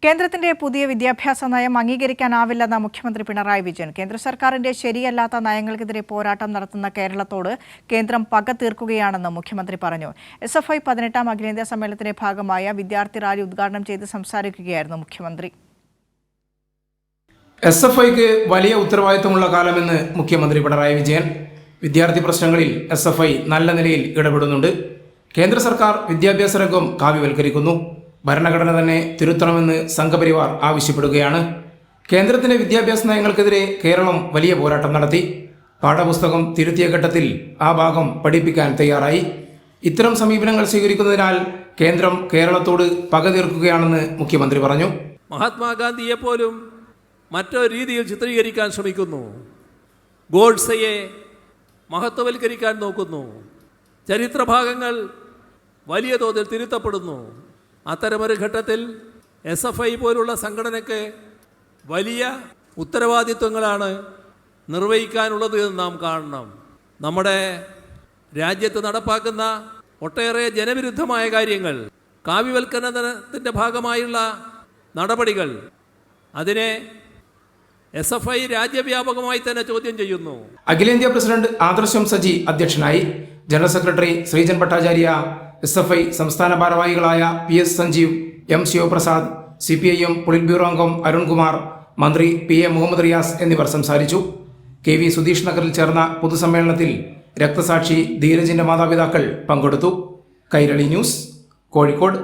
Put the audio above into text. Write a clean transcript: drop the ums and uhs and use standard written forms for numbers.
കേന്ദ്രത്തിന്റെ പുതിയ വിദ്യാഭ്യാസ നയം അംഗീകരിക്കാനാവില്ലെന്ന് മുഖ്യമന്ത്രി പിണറായി വിജയൻ. കേന്ദ്ര സർക്കാരിന്റെ ശരിയല്ലാത്ത നയങ്ങൾക്കെതിരെ പോരാട്ടം നടത്തുന്ന കേരളത്തോട് കേന്ദ്രം പക തീർക്കുകയാണെന്ന് മുഖ്യമന്ത്രി പറഞ്ഞു. SFI 18ാം അഖിലേന്ത്യാ സമ്മേളനത്തിന്റെ ഭാഗമായ വിദ്യാർത്ഥി റാലി ഉദ്ഘാടനം ചെയ്ത് സംസാരിക്കുകയായിരുന്നു മുഖ്യമന്ത്രി. SFIക്ക് വലിയ ഉത്തരവാദിത്തമുള്ള കാലമെന്ന് മുഖ്യമന്ത്രി പിണറായി വിജയൻ. വിദ്യാർത്ഥി പ്രശ്നങ്ങളിൽ SFI നല്ല നിലയിൽ ഇടപെടുന്നുണ്ട്. കേന്ദ്ര സർക്കാർ വിദ്യാഭ്യാസ രംഗം കാവ്യവൽക്കരിക്കുന്നു. ഭരണഘടന തന്നെ തിരുത്തണമെന്ന് സംഘപരിവാർ ആവശ്യപ്പെടുകയാണ്. കേന്ദ്രത്തിന്റെ വിദ്യാഭ്യാസ നയങ്ങൾക്കെതിരെ കേരളം വലിയ പോരാട്ടം നടത്തി. പാഠപുസ്തകം തിരുത്തിയ ഘട്ടത്തിൽ ആ ഭാഗം പഠിപ്പിക്കാൻ തയ്യാറായി. ഇത്തരം സമീപനങ്ങൾ സ്വീകരിക്കുന്നതിനാൽ കേന്ദ്രം കേരളത്തോട് പക തീർക്കുകയാണെന്ന് മുഖ്യമന്ത്രി പറഞ്ഞു. മഹാത്മാഗാന്ധിയെ പോലും മറ്റൊരു രീതിയിൽ ചിത്രീകരിക്കാൻ ശ്രമിക്കുന്നു. ഗോഡ്സെയെ മഹത്വവൽക്കരിക്കാൻ നോക്കുന്നു. ചരിത്രഭാഗങ്ങൾ വലിയ തോതിൽ തിരുത്തപ്പെടുന്നു. അത്തരമൊരു ഘട്ടത്തിൽ SFI പോലുള്ള സംഘടനയ്ക്ക് വലിയ ഉത്തരവാദിത്വങ്ങളാണ് നിർവഹിക്കാനുള്ളത് എന്ന് നാം കാണണം. നമ്മുടെ രാജ്യത്ത് നടപ്പാക്കുന്ന ഒട്ടേറെ ജനവിരുദ്ധമായ കാര്യങ്ങൾ, കാവ്യവൽക്കരണത്തിൻ്റെ ഭാഗമായുള്ള നടപടികൾ, അതിനെ SFI രാജ്യവ്യാപകമായി തന്നെ ചോദ്യം ചെയ്യുന്നു. അഖിലേന്ത്യാ പ്രസിഡന്റ് ആദർശം സജി അധ്യക്ഷനായി. General secretary Srijan Bhattacharya, SFI സംസ്ഥാന ഭാരവാഹികളായ PS Sanjeev, M Sivaprasad, CPIM polit bureau അംഗം അരുൺകുമാർ, മന്ത്രി PA മുഹമ്മദ് റിയാസ് എന്നിവർ സംസാരിച്ചു. KV സുധീഷ് നഗറിൽ ചേർന്ന പൊതുസമ്മേളനത്തിൽ രക്തസാക്ഷി ധീരജിന്റെ മാതാപിതാക്കൾ പങ്കെടുത്തു. കൈരളി ന്യൂസ്, കോഴിക്കോട്.